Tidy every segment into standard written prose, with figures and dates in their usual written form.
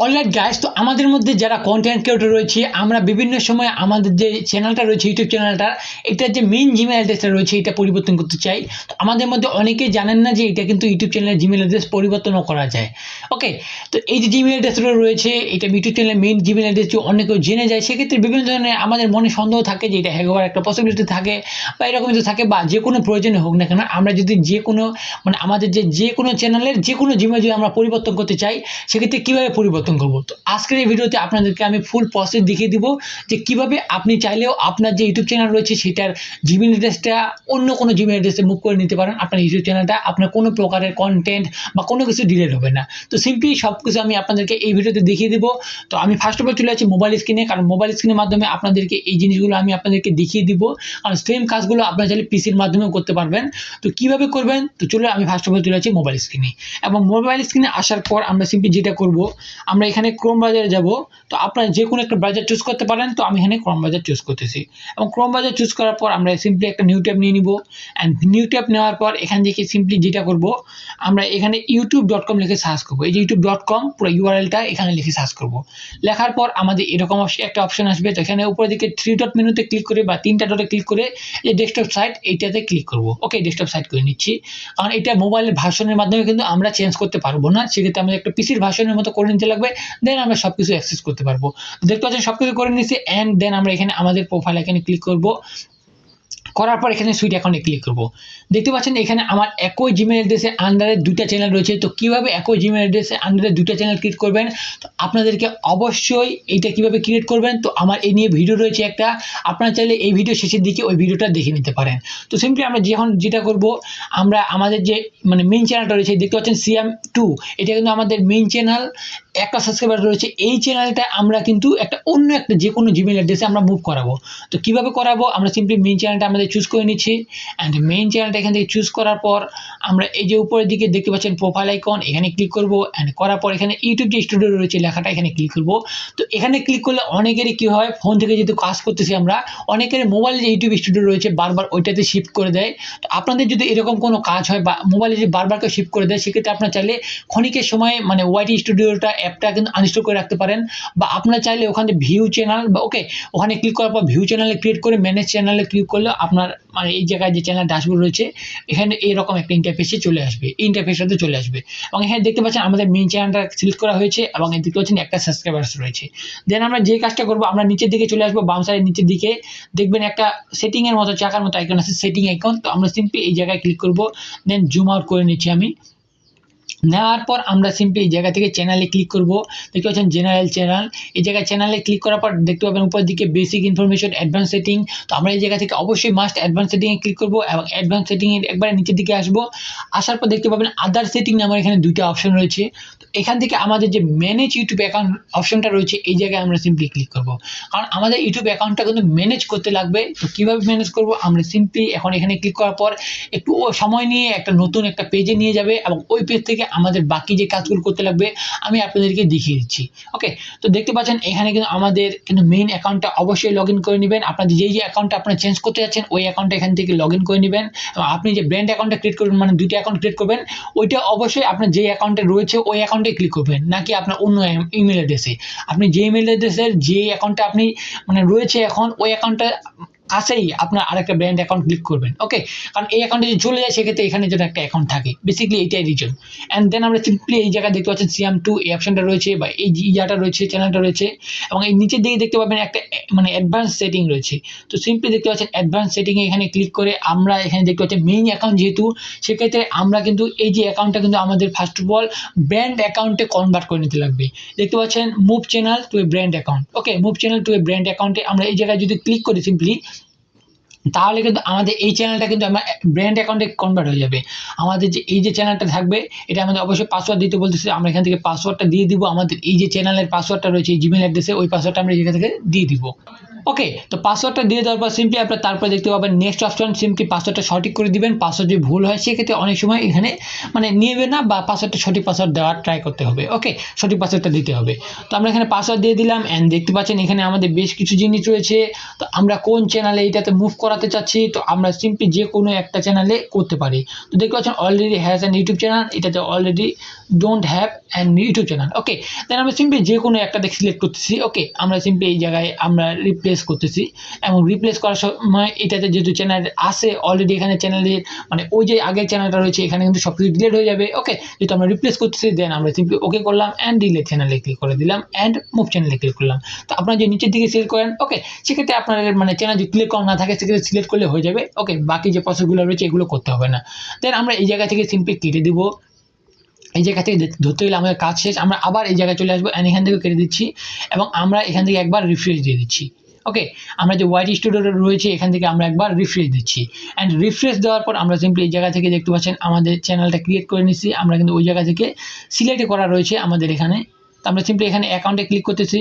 Alright guys, তো আমাদের মধ্যে যারা কন্টেন্ট ক্রিয়েটর রয়েছে আমরা বিভিন্ন সময় আমাদের যে চ্যানেলটা রয়েছে ইউটিউব চ্যানেলটা এটার যে মেইন জিমেল অ্যাড্রেসটা রয়েছে এটা পরিবর্তন করতে চাই। তো আমাদের মধ্যে অনেকেই জানেন না যে এটা কিন্তু ইউটিউব চ্যানেলের জিমেল অ্যাড্রেস পরিবর্তনও করা যায়। ওকে, তো এই যে জিমেল অ্যাড্রেসগুলো রয়েছে এটা ইউটিউব চ্যানেলের মেইন জিমেল অ্যাড্রেস অনেকেও জেনে যায়, সেক্ষেত্রে বিভিন্ন ধরনের আমাদের মনে সন্দেহ থাকে যে এটা হ্যাক হওয়ার একটা পসিবিলিটি থাকে বা এরকম কিছু থাকে, বা যে কোনো প্রয়োজনে হোক না কেন আমরা যদি যে কোনো আমাদের যে কোনো চ্যানেলের যে কোনো জিমেল যদি আমরা পরিবর্তন করতে চাই সেক্ষেত্রে কীভাবে পরিবর্তন করব। তো আজকের এই ভিডিওতে আপনাদেরকে আমি ফুল প্রসেস দেখিয়ে দিব যে কিভাবে আপনি চাইলেও আপনার যে ইউটিউব চ্যানেল রয়েছে সেটার জিমেল অ্যাড্রেসটা অন্য কোনো জিমেল অ্যাড্রেসে মুভ করে নিতে পারেন। আপনার ইউটিউব চ্যানেলটা আপনার কোনো প্রকারের কন্টেন্ট বা কোনো কিছু ডিলিট হবে না। তো সিম্পলি সব কিছু আমি আপনাদেরকে এই ভিডিওতে দেখিয়ে দিব। তো আমি ফার্স্ট অফ অল চলে যাচ্ছি মোবাইল স্ক্রিনে, কারণ মোবাইল স্ক্রিনের মাধ্যমে আপনাদেরকে এই জিনিসগুলো আমি আপনাদেরকে দেখিয়ে দিব। কারণ সেম কাজগুলো আপনারা চাইলে পিসির মাধ্যমেও করতে পারবেন। তো কিভাবে করবেন, তো চলো আমি ফার্স্ট অফ অল চলে যাচ্ছি মোবাইল স্ক্রিনে। এবং মোবাইল স্ক্রিনে আসার পর আমরা সিম্পলি যেটা করব, আমরা এখানে ক্রোম ব্রাউজারে যাব। তো আপনারা যে কোনো একটা ব্রাউজার চুজ করতে পারেন, তো আমি এখানে ক্রোম ব্রাউজার চুজ করতেছি। এবং ক্রোম ব্রাউজার চুজ করার পর আমরা সিম্পলি একটা নিউ ট্যাব নিয়ে নিব। অ্যান্ড নিউ ট্যাব নেওয়ার পর এখান থেকে সিম্পলি যেটা করব, আমরা এখানে youtube.com লিখে সার্চ করবো। এই যে youtube.com পুরো ইউআরএলটা এখানে লিখে সার্চ করব। লেখার পর আমাদের এরকম একটা অপশন আসবে। তো এখানে উপরের দিকে 3 ডট মেনুতে ক্লিক করে বা 3টা ডটে ক্লিক করে এই ডেস্কটপ সাইট এইটাতে ক্লিক করব। ওকে, ডেস্কটপ সাইট করে নিচ্ছি, কারণ এটা মোবাইলের ভার্সনের মাধ্যমে কিন্তু আমরা চেঞ্জ করতে পারবো না, সেক্ষেত্রে আমাদের একটা পিসির ভার্সনের মতো করে নিতে লাগবে, দেন আমরা সব কিছু অ্যাক্সেস করতে পারবো। দেখতে পাচ্ছেন সব কিছু করে নিচ্ছি। অ্যান্ড দেন আমরা এখানে আমাদের প্রোফাইল এখানে ক্লিক করব। করার পর এখানে সুইট অ্যাকাউন্টে ক্লিক করব। দেখতে পাচ্ছেন এখানে আমার একই জিমেল অ্যাড্রেসে আন্ডারে দুটা চ্যানেল রয়েছে। তো কীভাবে একই জিমেল অ্যাড্রেসে আন্ডারে দুটা চ্যানেল ক্রিয়েট করবেন, তো আপনাদেরকে অবশ্যই এইটা কীভাবে ক্রিয়েট করবেন তো আমার এই নিয়ে ভিডিও রয়েছে একটা, আপনারা চাইলে এই ভিডিও শেষের দিকে ওই ভিডিওটা দেখে নিতে পারেন। তো সিম্পলি আমরা যেটা করব, আমরা আমাদের যে মেইন চ্যানেলটা রয়েছে দেখতে পাচ্ছেন সিয়াম 2, এটা কিন্তু আমাদের মেইন চ্যানেল, একটা সাবস্ক্রাইবার রয়েছে। এই চ্যানেলটা আমরা কিন্তু অন্য একটা যে কোনো জিমেল অ্যাড্রেসে আমরা মুভ করাবো। তো কীভাবে করাবো, আমরা সিম্পলি মেইন চ্যানেলটা আমাদের চুজ করে নিচ্ছি। অ্যান্ড মেইন চ্যানেলটা এখান থেকে চুজ করার পর আমরা এই যে উপরের দিকে দেখতে পাচ্ছেন প্রোফাইল আইকন, এখানে ক্লিক করব। অ্যান্ড করার পর এখানে ইউটিউব যে স্টুডিও রয়েছে লেখাটা এখানে ক্লিক করব। তো এখানে ক্লিক করলে অনেকেরই কী হয়, ফোন থেকে যেহেতু কাজ করতেছি আমরা, অনেকের মোবাইলে যে ইউটিউব স্টুডিও রয়েছে বারবার ওইটাতে শিফট করে দেয়। তো আপনাদের যদি এরকম কোনো কাজ হয় বা মোবাইলে যদি বারবার কেউ শিফট করে দেয়, সেক্ষেত্রে আপনার চাইলে ক্ষণিকের সময় ওয়াইটি স্টুডিওটা অ্যাপটা কিন্তু আনইনস্টল করে রাখতে পারেন। বা আপনারা চাইলে ওখানে ভিউ চ্যানেল বা ওখানে ক্লিক করার পর ভিউ চ্যানেলে ক্রিয়েট করে ম্যানেজ চ্যানেলে ক্লিক করলে আপনার এই জায়গায় যে চ্যানেল ড্যাশবোর্ড রয়েছে এখানে এইরকম একটা ইন্টারফেসে চলে আসবে, এই ইন্টারফেসটাতে চলে আসবে। এবং এখানে দেখতে পাচ্ছেন আমাদের মেইন চ্যানেলটা সিলেক্ট করা হয়েছে এবং দেখতে পাচ্ছেন একটা সাবস্ক্রাইবার্স রয়েছে। দেন আমরা যে কাজটা করবো, আমরা নিচের দিকে চলে আসবো, বাম সাইডের নিচের দিকে দেখবেন একটা সেটিংয়ের মতো চাকার মতো আইকন আছে, সেটিং আইকন। তো আমরা সিম্পলি এই জায়গায় ক্লিক করবো। দেন জুম আউট করে নিচ্ছি আমি। নেওয়ার পর আমরা সিম্পলি এই জায়গা থেকে চ্যানেলে ক্লিক করব। দেখতে পাচ্ছেন জেনারেল চ্যানেল, এই জায়গায় চ্যানেলে ক্লিক করার পর দেখতে পাবেন উপরের দিকে বেসিক ইনফরমেশন, অ্যাডভান্স সেটিং। তো আমরা এই জায়গা থেকে অবশ্যই মাস্ট অ্যাডভান্স সেটিংয়ে ক্লিক করব এবং অ্যাডভান্স সেটিংয়ের একবারে নিচের দিকে আসবো। আসার পর দেখতে পাবেন আদার সেটিং আমার এখানে দুইটা অপশন রয়েছে। তো এখান থেকে আমাদের যে ম্যানেজ ইউটিউব অ্যাকাউন্ট অপশনটা রয়েছে এই জায়গায় আমরা সিম্পলি ক্লিক করব, কারণ আমাদের ইউটিউব অ্যাকাউন্টটা কিন্তু ম্যানেজ করতে লাগবে। তো কীভাবে ম্যানেজ করব, আমরা সিম্পলি এখন এখানে ক্লিক করার পর একটু সময় নিয়ে একটা নতুন একটা পেজে নিয়ে যাবে এবং ওই পেজ থেকে আমাদের বাকি যে কাজগুলো করতে লাগবে আমি আপনাদেরকে দেখিয়ে দিচ্ছি। ওকে, তো দেখতে পাচ্ছেন এখানে কিন্তু আমাদের মেইন অ্যাকাউন্টটা অবশ্যই লগ ইন করে নেবেন। আপনাদের যে অ্যাকাউন্টটা আপনারা চেঞ্জ করতে যাচ্ছেন ওই অ্যাকাউন্টটা এখান থেকে লগ ইন করে নেবেন। এবং আপনি যে ব্র্যান্ড অ্যাকাউন্টটা ক্রিয়েট করবেন, দুইটা অ্যাকাউন্ট ক্রিয়েট করবেন, ওইটা অবশ্যই আপনার যে অ্যাকাউন্টে রয়েছে ওই অ্যাকাউন্টে ক্লিক করবেন, নাকি আপনার অন্য ইমেল অ্যাড্রেসে। আপনি যে ইমেল অ্যাড্রেসের যে অ্যাকাউন্টটা আপনি রয়েছে এখন ওই অ্যাকাউন্টটা কাছেই আপনার আরেকটা ব্র্যান্ড অ্যাকাউন্ট ক্লিক করবেন। ওকে, কারণ এই অ্যাকাউন্টে যদি চলে যায় সেক্ষেত্রে এখানে যেন একটা অ্যাকাউন্ট থাকে, বেসিক্যালি এইটাই রিজন। অ্যান্ড দেন আমরা সিম্পলি এই জায়গায় দেখতে পাচ্ছেন সিয়াম 2 এই অপশনটা রয়েছে বা এই ইয়াটা রয়েছে, চ্যানেলটা রয়েছে। এবং এই নিচের দিকে দেখতে পাবেন একটা অ্যাডভান্স সেটিং রয়েছে। তো সিম্পলি দেখতে পাচ্ছেন অ্যাডভান্স সেটিংয়ে এখানে ক্লিক করে আমরা এখানে দেখতে পাচ্ছি মেইন অ্যাকাউন্ট যেহেতু, সেক্ষেত্রে আমরা কিন্তু এই যে অ্যাকাউন্টটা কিন্তু আমাদের ফার্স্ট অফ অল ব্র্যান্ড অ্যাকাউন্টে কনভার্ট করে নিতে লাগবে। দেখতে পাচ্ছেন move channel to A brand account. Okay, move channel to A brand অ্যাকাউন্টে আমরা এই জায়গায় যদি ক্লিক করি সিম্পলি, তাহলে কিন্তু আমাদের এই চ্যানেলটা কিন্তু আমার ব্র্যান্ড অ্যাকাউন্টে কনভার্ট হয়ে যাবে। আমাদের যে এই যে চ্যানেলটা থাকবে এটা আমাদের অবশ্যই পাসওয়ার্ড দিতে বলতেছে, আমরা এখান থেকে পাসওয়ার্ডটা দিয়ে দিব। আমাদের এই যে চ্যানেলের পাসওয়ার্ডটা রয়েছে এই জিমেল অ্যাড্রেসে, ওই পাসওয়ার্ডটা আমরা এখান থেকে দিয়ে দিব। ওকে, তো পাসওয়ার্ডটা দিয়ে দেওয়ার পর সিম্পলি আপনার তারপরে দেখতে পাবেন নেক্সট অপশন, সিম্পলি পাসওয়ার্ডটা সঠিক করে দিবেন। পাসওয়ার্ড যদি ভুল হয় সেক্ষেত্রে অনেক সময় এখানে মানে নেবে না, বা পাসওয়ার্ডটা সঠিক পাসওয়ার্ড দেওয়ার ট্রাই করতে হবে। ওকে, সঠিক পাসওয়ার্ডটা দিতে হবে। তো আমরা এখানে পাসওয়ার্ড দিয়ে দিলাম অ্যান্ড দেখতে পাচ্ছেন এখানে আমাদের বেশ কিছু জিনিস রয়েছে। তো আমরা কোন চ্যানেলে এটাতে মুভ করাতে চাচ্ছি, তো আমরা সিম্পলি যে কোনো একটা চ্যানেলে করতে পারি। তো দেখতে পাচ্ছেন already has an YouTube channel, এটাতে already don't have an YouTube channel. Okay, then আমরা সিম্পলি যে কোনো একটা দেখে সিলেক্ট করতেছি। ওকে, আমরা সিম্পলি এই জায়গায় আমরা রিপ্লেস করতেছি, এবং রিপ্লেস করার সময় এটাতে যেহেতু চ্যানেল আছে অলরেডি, এখানে চ্যানেলের মানে ওই যে আগের চ্যানেলটা রয়েছে এখানে কিন্তু সব কিছু ডিলিট হয়ে যাবে। ওকে, যেহেতু আমরা রিপ্লেস করতেছি, দেন আমরা সিম্পলি ওকে করলাম অ্যান্ড ডিলিট চ্যানেলে ক্লিক করে দিলাম অ্যান্ড মুভ চ্যানেলে ক্লিক করলাম। তো আপনারা যে নিচের দিকে সিলেক্ট করেন, ওকে, সেক্ষেত্রে আপনার মানে চ্যানেল যদি ক্লিক করা না থাকে সেক্ষেত্রে সিলেক্ট করলে হয়ে যাবে। ওকে, বাকি যে প্রসেসগুলো রয়েছে এগুলো করতে হবে না। দেন আমরা এই জায়গা থেকে সিম্পলি কেটে দিব। এই জায়গা থেকে ধরতে গেলে আমাদের কাজ শেষ, আমরা আবার এই জায়গায় চলে আসবো অ্যান্ড এখান থেকে কেটে দিচ্ছি, এবং আমরা এখান থেকে একবার রিফ্রেশ দিয়ে দিচ্ছি। ওকে, আমরা যে ওয়াইটি স্টুডিও রয়েছে এখান থেকে আমরা একবার রিফ্রেশ দিচ্ছি, অ্যান্ড রিফ্রেশ দেওয়ার পর আমরা সিম্পলি এই জায়গা থেকে দেখতে পাচ্ছেন আমাদের চ্যানেলটা ক্রিয়েট করে নিচ্ছি। আমরা কিন্তু ওই জায়গা থেকে সিলেক্ট করা রয়েছে আমাদের এখানে। তো আমরা সিম্পলি এখানে অ্যাকাউন্টে ক্লিক করতেছি,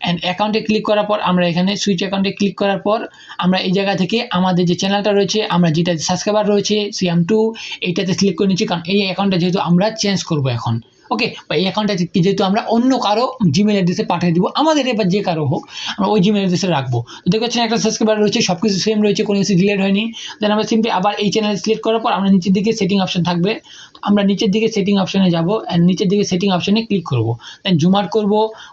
অ্যান্ড অ্যাকাউন্টে ক্লিক করার পর আমরা এখানে সুইচ অ্যাকাউন্টে ক্লিক করার পর আমরা এই জায়গা থেকে আমাদের যে চ্যানেলটা রয়েছে, আমরা যেটা সাবস্ক্রাইবার রয়েছে সিয়াম 2, এইটাতে সিলেক্ট করে নিচ্ছি, কারণ এই অ্যাকাউন্টটা যেহেতু আমরা চেঞ্জ করবো এখন। ওকে, বা এই অ্যাকাউন্টটা যেহেতু আমরা অন্য কারো জিমেল অ্যাড্রেসে পাঠিয়ে দিব, আমাদের এবার যে কারো হোক আমরা ওই জিমেল অ্যাড্রেসে রাখবো। তো দেখতে পাচ্ছেন একটা সাবস্ক্রাইবার রয়েছে, সব কিছু সেম রয়েছে, কোনো কিছু ডিলিট হয়নি। দেন আমরা সিম্পলি আবার এই চ্যানেল সিলেক্ট করার পর আমরা নিচের দিকে সেটিং অপশন থাকবে, আমরা নিচের দিকে সেটিং অপশনে যাব অ্যান্ড নিচের দিকে সেটিং অপশনে ক্লিক করব। দেন জুম আউট করব,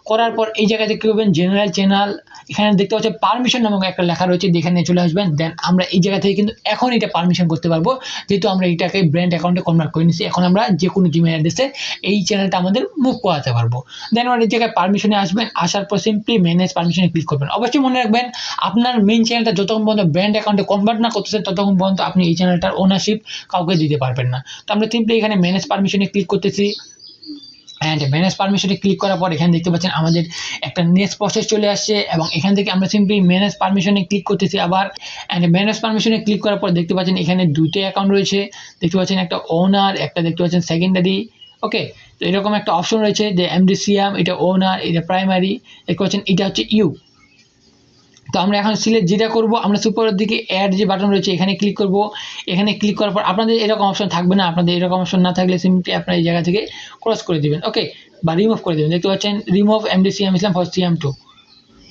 করার পর এই জায়গায় দেখতে পাবেন জেনারেল চ্যানেল, এখানে দেখতে পাচ্ছেন পারমিশন নামক একটা লেখা রয়েছে, এখানে চলে আসবেন। দেন আমরা এই জায়গা থেকে কিন্তু এখন এটা পারমিশন করতে পারবো, যেহেতু আমরা এটাকে ব্র্যান্ড অ্যাকাউন্টে কনভার্ট করে নিচ্ছি। এখন আমরা যে কোনো জিমেল অ্যাড্রেসে এই চ্যানেলটা আমাদের মুভ করাতে পারবো। দেন আমরা এই জায়গায় পারমিশনে আসবেন, আসার পর সিম্পলি ম্যানেজ পারমিশনে ক্লিক করবেন। অবশ্যই মনে রাখবেন আপনার মেইন চ্যানেলটা যতক্ষণ পর্যন্ত ব্র্যান্ড অ্যাকাউন্টে কনভার্ট না করতেছেন ততক্ষণ পর্যন্ত আপনি এই চ্যানেলটার ওনারশিপ কাউকে দিতে পারবেন না। তো আমরা সিম্পলি এখানে ম্যানেজ পারমিশনে ক্লিক করতেছি, অ্যান্ড ম্যানেজ পারমিশনে ক্লিক করার পর এখানে দেখতে পাচ্ছেন আমাদের একটা নেক্সট প্রসেস চলে আসছে, এবং এখান থেকে আমরা সিম্পলি ম্যানেজ পারমিশনে ক্লিক করতেছি আবার। অ্যান্ড ম্যানেজ পারমিশনে ক্লিক করার পর দেখতে পাচ্ছেন এখানে দুইটা অ্যাকাউন্ট রয়েছে, দেখতে পাচ্ছেন একটা ওনার, একটা দেখতে পাচ্ছেন সেকেন্ডারি। ওকে, তো এরকম একটা অপশন রয়েছে যে এমডি সিয়াম, এটা ওনার, এটা প্রাইমারি, দেখতে পাচ্ছেন এটা হচ্ছে ইউ। তো আমরা এখন সিলেক্ট যেটা করব, আমরা সুপারের দিকে অ্যাড যে বাটন রয়েছে এখানে ক্লিক করব। এখানে ক্লিক করার পর আপনাদের এরকম অপশন থাকবে না, আপনাদের এরকম অপশন না থাকলে সিম্পলি আপনারা এই জায়গা থেকে ক্রস করে দিবেন। ওকে, বা রিমুভ করে দেবেন। দেখতে পাচ্ছেন remove MD Siam Islam for Siam 2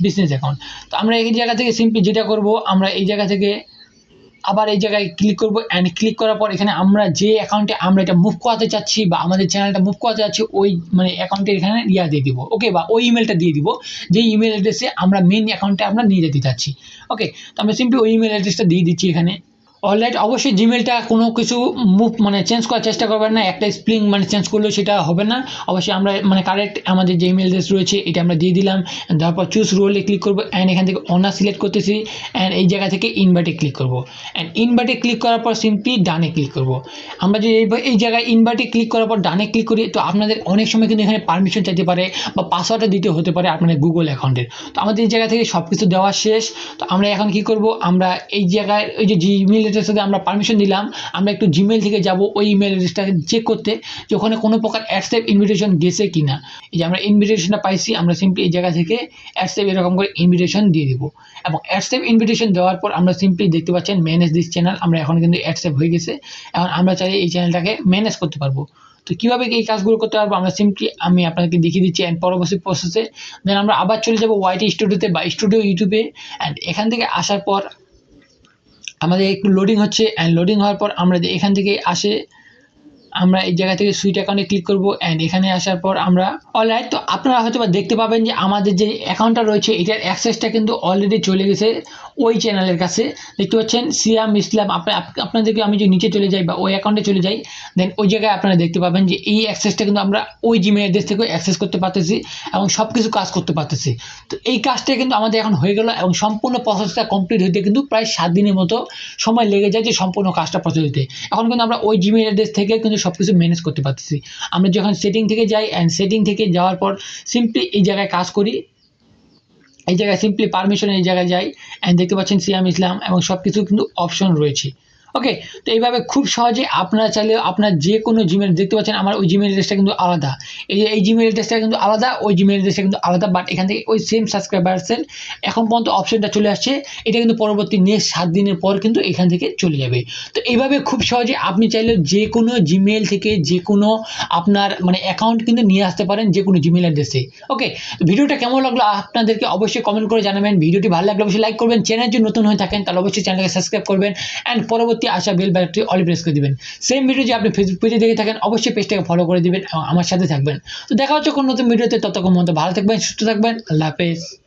business account. তো আমরা এই জায়গা থেকে সিম্পলি যেটা করব, আমরা এই জায়গা থেকে আবার এই জায়গায় ক্লিক করব, অ্যান্ড ক্লিক করার পর এখানে আমরা যে অ্যাকাউন্টে আমরা এটা মুভ করাতে চাচ্ছি বা আমাদের চ্যানেলটা মুভ করাতে চাচ্ছি ওই মানে অ্যাকাউন্টে এখানে দিয়ে দিব। ওকে, বা ওই ইমেলটা দিয়ে দিব যে ইমেল অ্যাড্রেসে আমরা মেইন অ্যাকাউন্টে আমরা নিয়ে যেতে চাচ্ছি। ওকে, তো আমরা সিম্পলি ওই ইমেল অ্যাড্রেসটা দিয়ে দিচ্ছি এখানে। অলরাইট, অবশ্যই জিমেলটা কোনো কিছু মুভ মানে চেঞ্জ করার চেষ্টা করবেন না, একটা স্প্লিং মানে চেঞ্জ করলেও সেটা হবে না। অবশ্যই আমরা মানে কারেক্ট আমাদের যে ইমেল অ্যাড্রেস রয়েছে এটা আমরা দিয়ে দিলাম। তারপর চুজ রোলে ক্লিক করবো, অ্যান্ড এখান থেকে অনার সিলেক্ট করতেছি, অ্যান্ড এই জায়গা থেকে ইনভাইটে ক্লিক করবো, অ্যান্ড ইনভাইটে ক্লিক করার পর সিম্পলি ডানে ক্লিক করবো। আমরা যে এই জায়গায় ইনভাইটে ক্লিক করার পর ডানে ক্লিক করি, তো আপনাদের অনেক সময় কিন্তু এখানে পারমিশন চাইতে পারে বা পাসওয়ার্ডটা দিতে হতে পারে আপনাদের গুগল অ্যাকাউন্টের। তো আমাদের এই জায়গা থেকে সব কিছু দেওয়া শেষ। তো আমরা এখন কি করব, আমরা এই জায়গায় ওই যে জিমেল অ্যাড্রেসের সাথে আমরা পারমিশন দিলাম, আমরা একটু জিমেল থেকে যাব ওই ইমেল অ্যাড্রেসটাকে চেক করতে যে ওখানে কোনো প্রকার অ্যাকসেপ্ট ইনভিটেশন গেছে কিনা। এই যে আমরা ইনভিটেশনটা পাইছি, আমরা সিম্পলি এই জায়গা থেকে অ্যাকসেপ্ট এরকম করে ইনভিটেশন দিয়ে দিব, এবং অ্যাকসেপ্ট ইনভিটেশন দেওয়ার পর আমরা সিম্পলি দেখতে পাচ্ছেন ম্যানেজ দিস চ্যানেল, আমরা এখন কিন্তু অ্যাকসেপ্ট হয়ে গেছে। এখন আমরা চাইলে এই চ্যানেলটাকে ম্যানেজ করতে পারবো। তো কীভাবে এই কাজগুলো করতে পারবো আমরা সিম্পলি আমি আপনাদেরকে দেখিয়ে দিচ্ছি অ্যান্ড পরবর্তী প্রসেসে। দেন আমরা আবার চলে যাব ওয়াইটি স্টুডিওতে বা স্টুডিও ইউটিউবে, অ্যান্ড এখান থেকে আসার পর আমাদের একটু লোডিং হচ্ছে, অ্যান্ড লোডিং হওয়ার পর আমরা এখান থেকে আসে আমরা এই জায়গা থেকে সুইট অ্যাকাউন্টে ক্লিক করব, অ্যান্ড এখানে আসার পর আমরা অলরাইট। তো আপনারা হয়তো বা দেখতে পাবেন যে আমাদের যে অ্যাকাউন্টটা রয়েছে এটার অ্যাক্সেসটা কিন্তু অলরেডি চলে গেছে ওই চ্যানেলের কাছে। দেখতে পাচ্ছেন সিয়াম ইসলাম, আপনাদেরকে আমি যে নিচে চলে যাই বা ওই অ্যাকাউন্টে চলে যাই, দেন ওই জায়গায় আপনারা দেখতে পাবেন যে এই অ্যাক্সেসটা কিন্তু আমরা ওই জিমেল অ্যাড্রেস থেকে অ্যাক্সেস করতে পারতেছি এবং সব কিছু কাজ করতে পারতেছি। তো এই কাজটা কিন্তু আমাদের এখন হয়ে গেল, এবং সম্পূর্ণ প্রসেসটা কমপ্লিট হতে কিন্তু প্রায় 7 দিনের মতো সময় লেগে যায় যে সম্পূর্ণ কাজটা প্রসেস হতে। এখন কিন্তু আমরা ওই জিমেল অ্যাড্রেস থেকে কিন্তু সব কিছু ম্যানেজ করতে পারতেছি। আমরা যখন সেটিং থেকে যাই, অ্যান্ড সেটিং থেকে যাওয়ার পর সিম্পলি এই জায়গায় কাজ করি, এই জায়গায় সিম্পলি পারমিশন এই জায়গায় যাই, অ্যান্ড দেখতে পাচ্ছেন সিয়াম ইসলাম এবং সব কিছু কিন্তু অপশন রয়েছে। ওকে, তো এইভাবে খুব সহজে আপনারা চাইলে আপনার যে কোনো জিমেল দেখতে পাচ্ছেন আমার ওই জিমেল অ্যাড্রেসটা কিন্তু আলাদা, এই যে এই জিমেল অ্যাড্রেসটা কিন্তু আলাদা, ওই জিমেল অ্যাড্রেসটা কিন্তু আলাদা, বাট এখান থেকে ওই সেম সাবস্ক্রাইবার্সের এখন পর্যন্ত অপশনটা চলে আসছে। এটা কিন্তু পরবর্তী নেক্সট 7 দিনের পর কিন্তু এখান থেকে চলে যাবে। তো এইভাবে খুব সহজে আপনি চাইলে যে কোনো জিমেল থেকে যে কোনো আপনার মানে অ্যাকাউন্ট কিন্তু নিয়ে আসতে পারেন যে কোনো জিমেল অ্যাড্রেসে। ওকে, তো ভিডিওটা কেমন লাগলো আপনাদেরকে অবশ্যই কমেন্ট করে জানাবেন। ভিডিওটি ভালো লাগলে অবশ্যই লাইক করবেন, চ্যানেল যদি নতুন হয়ে থাকেন তাহলে অবশ্যই চ্যানেলকে সাবস্ক্রাইব করবেন অ্যান্ড পরবর্তী আসা বেল বাটনটি অল প্রেস করে দিবেন। সেম ভিডিও যে আপনি ফেসবুক পেজে দেখে থাকেন অবশ্যই পেজটাকে ফলো করে দিবেন এবং আমার সাথে থাকবেন। তো দেখা হচ্ছে কোনো নতুন ভিডিওতে, ততক্ষণ মতো ভালো থাকবেন, সুস্থ থাকবেন, আল্লাহ হাফেজ।